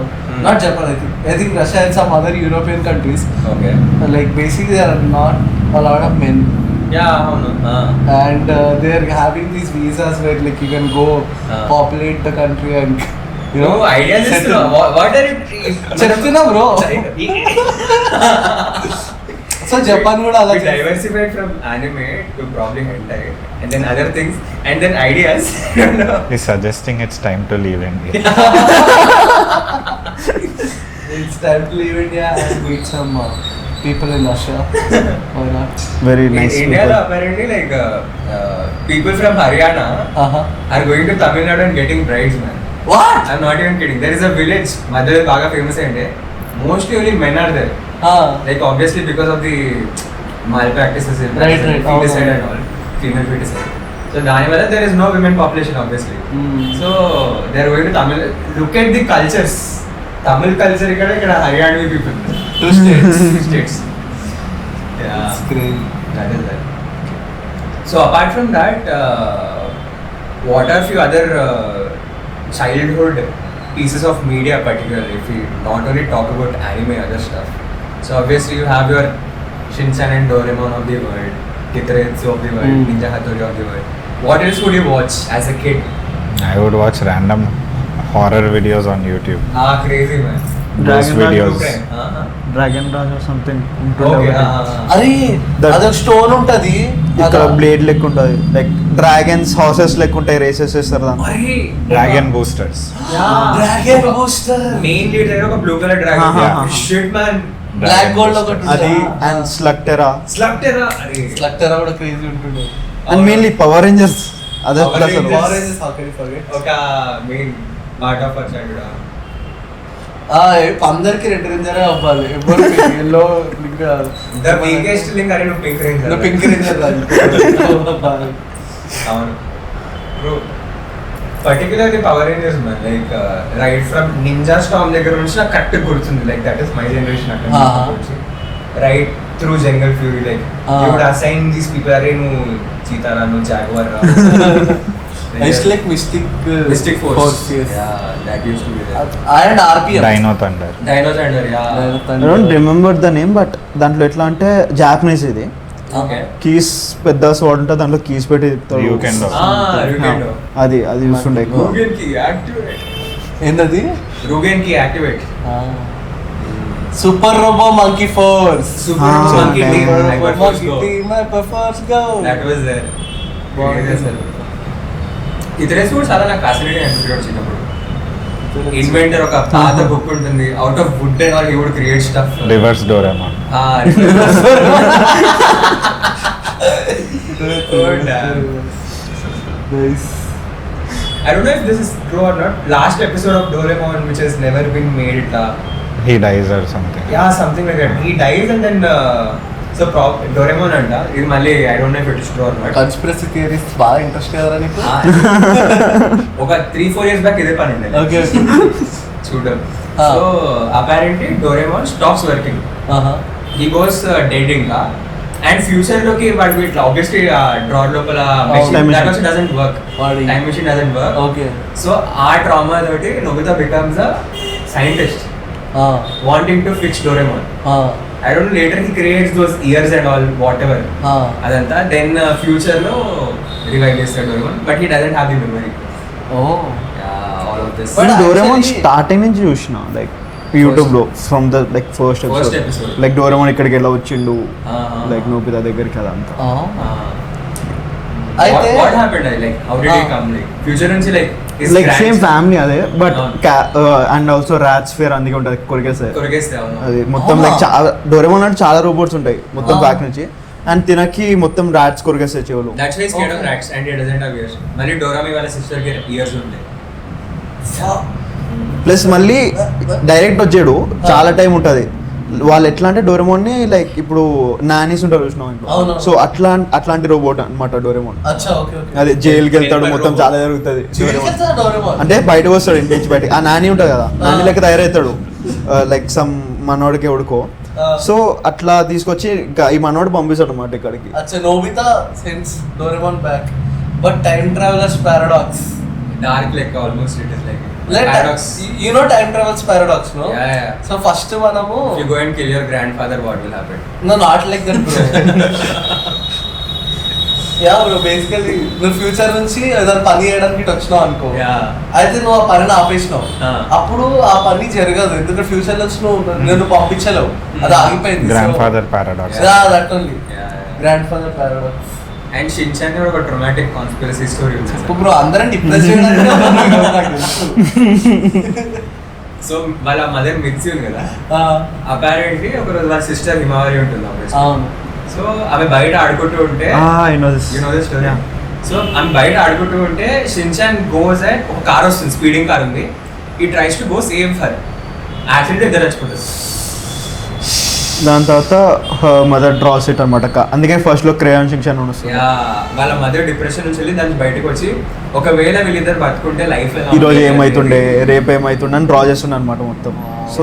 not Japan, I think Russia and some other European countries, like basically they are not a lot of men. And they are having these visas where like you can go populate the country and you know ideas is what are you చెప్తున్నా bro. So so Japan కూడా అలా We diversified from anime to probably hentai and then other things and then ideas. He's suggesting it's time to leave India. It's time to leave India and meet some people in Russia. Why not? Very In nice India, people. apparently, like people from Haryana are going to Tamil Nadu and getting brides, man. What? I'm not even kidding. There is a village, Madhya Baga famous ante. Mostly only men are there. Like obviously because of the malpractices in Right. feticide and all, female feticide. So Daniwala, there is no women population obviously. So they are going to Tamil. Look at the cultures. Tamil culture ikkada Haryanvi people. Two states. States. Yeah. It's great. That is that. So apart from that, what are few other childhood pieces of media particularly, if we not only talk about anime, other stuff? So obviously you have your Shinchan and Doraemon of the world, Kitaretsu of the world, Ninja Hattori of the world. What else would you watch as a kid? I would watch random horror videos on YouTube. Crazy man. Those videos. Dragon Raj or something Okay. అరే అదొక stone ఉంటది ఇక్కడ blade లెక్క ఉంటుంది, like dragons houses లెక్క ఉంటాయి, races చేస్తారు దాన్ని. Dragon boosters. Dragon booster Main lead there ఒక blue color dragon. Yeah. Shit man. Black gold ఒకటి అది అండ్ స్లక్టెరా Slugterra. అరే. స్ట్రక్చర్ కూడా క్రేజీ ఉంటుండే. And mainly power rangers. అదే Power plus Rangers. Power Rangers, how can you forget? ఒక main part of our childhood. అందరికి red రేంజరే అవ్వాలి, ఎవరు yellow The biggest link are in Pink Ranger. Pink ranger అవును. Bro, particularly Power Rangers man, like right from Ninja Storm దగ్గర నుంచి నాకు correct గుర్తుంది, like that is my generation అక్కడ right through Jungle Fury, like you would assign these people, అరే నువ్వు చీతారా, నువ్వు jaguar రా. It's like Mystic Force. Yes. Yeah, that used to be there. And RPM. Dino Thunder. Dino Thunder, yeah. I don't remember the name, but దాంట్లో ఎట్లా అంటే Japanese ఇది, Okay. Keys పెద్ద స్వాడ్ ఉంటుంది, దాంట్లో కీస్ పెట్టి తిప్పుతాడు. Ryukendo. Ryukendo. అది చూస్తుండే ఎక్కువ. Rugen key activate. ఏంటది? Rugen key activate. Super robo monkey force. Super Monkey Team. Hyper Force Go. Hyper Force Go. That was there. ఇతరే కూడా చాలా నాకు ఫ్యాసినేటింగ్ అనిపించాడు చిన్నప్పుడు. ఇన్వెంటర్ ఒక పాత బుక్ ఉంటుంది, out of wood and all he would create stuff. Reverse Doraemon. Nice. I don't know if this is true or not. Last episode of Doraemon, which has never been made, He dies or something. yeah, something like that. He dies and then so Doraemon anta. ఇది మళ్ళీ I don't know if it is true or not. Conspiracy theories బాగా interest కదా నీకు? ఒక 3-4 years back ఇదే పని ఉండే. Okay చూడం. So apparently Doraemon stops working. He goes dead ఇంకా. And future లోకి వాడు ఇట్లా obviously drawer లోపల machine that also doesn't work. Time machine doesn't work. Okay. So ఆ trauma తోటి Nobita becomes a scientist wanting to fix Doraemon. I don't know, later he creates those ears and all whatever. అదంతా then future లో revive చేస్తాడు Doraemon, but he doesn't have the memory. Yeah, all of this. But Doraemon actually- starting నుంచి చూసిన, like YouTube లో from the like first episode. Episode, like Doraemon ఇక్కడికి ఎలా వచ్చిండు, like Nobita దగ్గరికి అదంతా. అయితే what happened? Like how did he come? Like future నుంచి like his like same grandson- family అదే, బట్ అండ్ ఆల్సో ర్యాట్స్ ఫేర్ అందుకే ఉంటుంది, కొరికేస్తాయి. కొరికేస్తే అవును. అది మొత్తం లైక్ చాలా డోరేమోన్ అంటే చాలా రోబోట్స్ ఉంటాయి మొత్తం బ్యాక్ నుంచి, అండ్ తినకి మొత్తం ర్యాట్స్ కొరికేస్తాయి చెవులు. That's why he's scared of rats and he doesn't have ears. మళ్ళీ డోరామి వాళ్ళ సిస్టర్ కి ఇయర్స్ ఉంటాయి. ప్లస్ మళ్ళీ డైరెక్ట్ వచ్చాడు, చాలా టైం ఉంటుంది. వాళ్ళు ఎట్లా అంటే డోరేమోన్ ని లైక్ ఇప్పుడు నానీస్ ఉంటారు చూసినాం ఇంట్లో, అవును. సో అట్లాంటి రోబోట్ అన్నమాట డోరేమోన్. అచ్చా ఓకే ఓకే. అదే జైలుకి వెళ్తాడు, Jail మొత్తం robot. చాలా జరుగుతుంది. డోరేమోన్ అంటే బయటకు వస్తాడు, ఇంటి నుంచి బయట. ఆ నాని ఉంటుంది కదా, నాని లెక్క తయారవుతాడు, లైక్ సమ్ మనోడికి ఎవడుకో. సో అట్లా తీసుకొచ్చి ఇంకా ఈ మనోడు పంపిస్తాడు అన్నమాట ఇక్కడికి. అచ్చా Nobita sends Doraemon back, but time traveller's paradox. Dark లెక్క almost it is like Let paradox. you know time travels paradox, no? Yeah. So first మనము If you go and kill your grandfather, what will happen? no not like that bro. Yeah bro, basically నువ్వు future నుంచి ఏదైనా పని చేయడానికి ఇటు వచ్చినావు అనుకో, అయితే నువ్వు ఆ పనిని ఆపేసినావు, అప్పుడు ఆ పని జరగదు, ఎందుకంటే ఫ్యూచర్ నుంచి నువ్వు నన్ను పంపించలేవు, అది ఆగిపోయింది. Grand father paradox. That only grand father paradox. And Shin-chan కూడా ఒక ట్రొమాటిక్ కాన్స్పిరసీ స్టోరీ ఉంది. బ్రో అందరం డిప్రెస్ సో వాళ్ళ మదర్ మిర్చి ఉంది కదా, అపారెంట్లీ ఒకరోజు వాళ్ళ సిస్టర్ హిమావరి ఉంటుంది. అవును. సో ఆమె బయట ఆడుకుంటూ ఉంటే స్టోరీ. సో ఆమె బయట ఆడుకుంటూ ఉంటే షిన్చాన్ గోస్ అండ్ ఒక కార్ వస్తుంది, స్పీడింగ్ కార్ ఉంది. ఈ tries to go save for accident ఇద్దరు చచ్చిపోతుంది. దాని తర్వాత మదర్ డ్రాస్ ఇట్ అనమాట. అందుకే ఫస్ట్ లో క్రేయాన్షింక్షన్ వస్తుంది. వాళ్ళ మదర్ డిప్రెషన్ నుంచి వెళ్ళి దాన్ని బయటకు వచ్చి ఒకవేళ వీళ్ళిద్దరు బతుకుంటే లైఫ్ ఈ రోజు ఏమైతుండే రేపు ఏమైతుండే అని డ్రా చేస్తుండే అనమాట మొత్తం. సో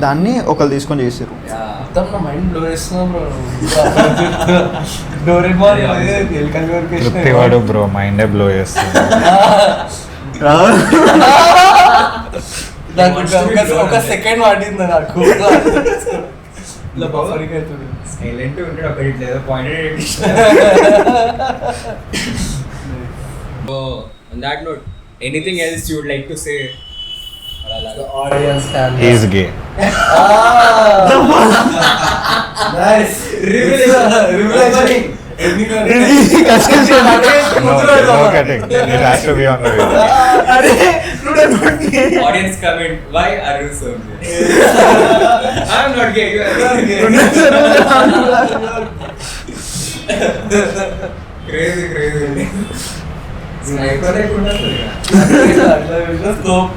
దాన్ని ఒకరు తీసుకొని చేసారు. మొత్తం నా మైండ్ బ్లో చేస్తున్నా బ్రో. బ్రో మైండ్ బ్లో చేస్తుంది. ఒక సెకండ్ పడింది నాకు. సైలెంట్ ఉంటాడు ఒకటి లేదు point. So on that note, anything else you would like to say? The audience can. He is gay. Nice. Revelation. No cutting. It has to be on the video. Audience comment, why are you so gay? I am not gay. You are gay. Crazy. Sniper like unnaru Scope.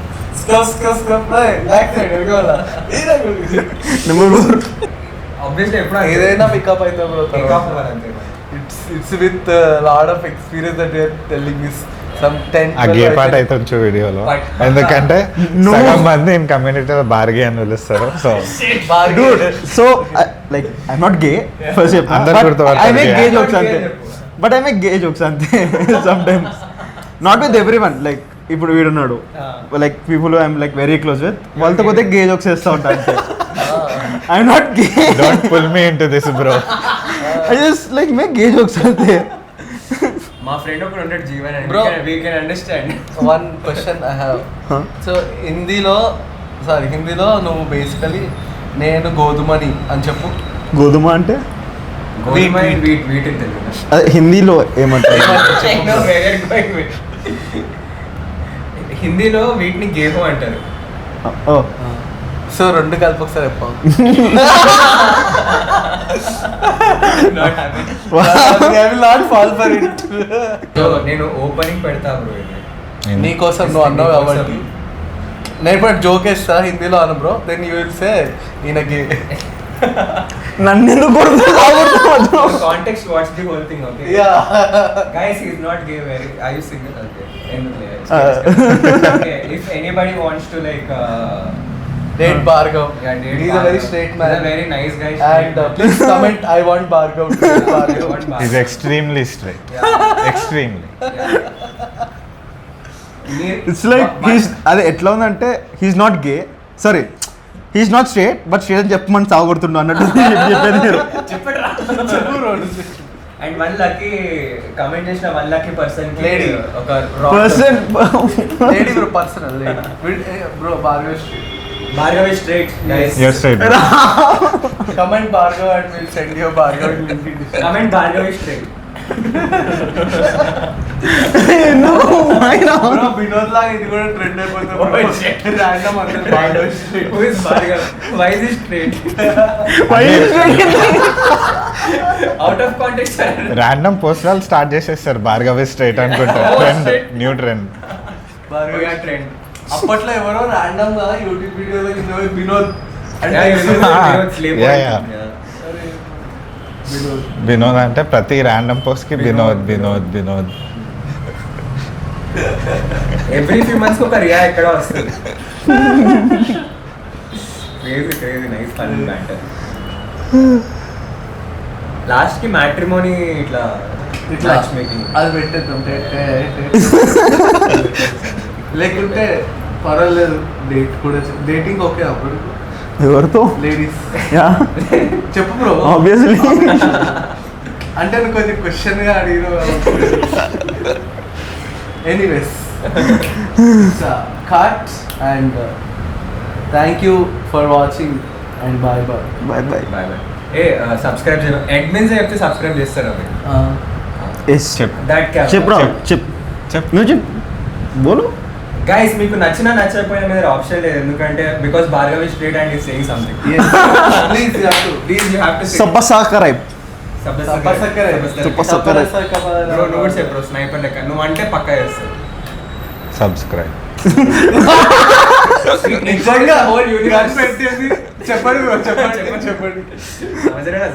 Back side ఎడగోలా. obviously ఎప్పుడు ఏదైనా pickup అయితే bro. pick-up అవ్వాలంతే. It's with a lot of experience that we are telling this. Some 10 ఆ గే part అయితే ఉంచు వీడియోలో, ఎందుకంటే సగం మంది ఇన్ కమ్యూనిటీలో బార్గే అని పిలుస్తారు. So so like I'm not gay first చెప్పు. అందరూ గుర్తుపడతారు. ఐ మేక్ గే జోక్స్ అంతే. But I make gay jokes అంతే sometimes. Not with everyone. Like ఇప్పుడు వీడున్నాడు, like people I'm like very close with, వాళ్ళతో పోతే గే జోక్స్ వేస్తూ ఉంటాను అంతే. I'm not gay. Don't pull me into this bro. I just like make gay jokes అంతే. మా ఫ్రెండ్ ఒకడు ఉంటాడు జీవన్ అని. Bro, we can understand. One question I have. So హిందీలో నువ్వు బేసికలీ నేను గోధుమని అని చెప్పు. గోధుమ అంటే వీట్ in Telugu. అదే హిందీలో ఏమంటారు? హిందీలో వీటిని గేహం అంటారు. సో రెండు కలిపి ఒకసారి చెప్పాం. సో నేను ఓపెనింగ్ పెడతా బ్రో. నీకోసం నువ్వు అన్నావు కాబట్టి నేను ఇప్పుడు జోక్ వేస్తా హిందీలో అను bro. Then you will say ఈయనకి నన్ను ఎందుకు context what's the whole thing. Okay guys, he is not gay. Are you single? Okay, if anybody wants to like date Bhargav. Yeah, date He's a very straight man. He's a very nice guy. And please comment, I want Bhargav to date Bhargav. He's extremely straight. Extremely. It's like he's అదే ఎట్లా ఉందంటే he's not gay, sorry he's not straight, but straight అని చెప్పమని సాగుతుండు అన్నట్టు చెప్పేది మీరు. And 1 lucky comment చేసిన 1 lucky person Lady. ఒక person lady bro, personal lady bro. Bhargav straight. Bhargav is straight, guys. You're straight. Comment Bhargav and we'll send you Bhargav link. Comment Bhargav is straight. No, why not? Bro, Vinod లాగా ఇది కూడా trend అయిపోతుంది. Random అందరూ Bhargav straight. Who is Bhargav? Why is he straight? Why is it? Out of context. Random పోస్టులు start చేసేస్తారు Bhargav straight అనుకుంటా. Trend, new trend. Bhargav trend. అప్పట్లో ఎవరో ర్యాండమ్ గా యూట్యూబ్ వీడియోలో కింద వినోద్ అంటే వినోద్ అంటే ప్రతి ర్యాండమ్ పోస్ట్ కి వినోద్. ఎవ్రీ ఫ్యూ మంత్స్ ఒక రియా ఎక్కడ వస్తుంది. Crazy nice fun banter. Last కి మ్యాట్రిమోనీ ఇట్లా మేకింగ్ అది పెట్టేద్దాం. లేకుంటే పర్వాలేదు, డేట్ కూడా డేటింగ్ ఓకే అప్పుడు ఎవరితో? లేడీస్. యా చెప్పు బ్రో. ఆబ్వియస్లీ. అంటే నువ్వు కొంచెం క్వశ్చన్గా అడిగిన. Anyways cut and thank you for watching and bye bye. Bye bye. Bye bye. ఏ సబ్స్క్రైబ్ చేయడం అడ్మిన్స్ చెప్తే సబ్స్క్రైబ్ చేస్తారు అవి. దట్ చెప్పు నువ్వు చెప్పు బోలు. గైస్ మీకు నచ్చినా నచ్చకపోయినా మీద ఆప్షన్ లేదు, ఎందుకంటే because Bhargavi straight and is saying something. Please you have to subscribe. Bro నువ్వు కూడా చెప్పు స్నైపర్ లెక్క, నువ్వు అంటే పక్కా చేస్తావు. సబ్స్క్రైబ్. నిజంగా హోల్ యూనివర్స్ పెట్టేసి చెప్పండి బ్రో, చెప్పండి. సమझ रहे ना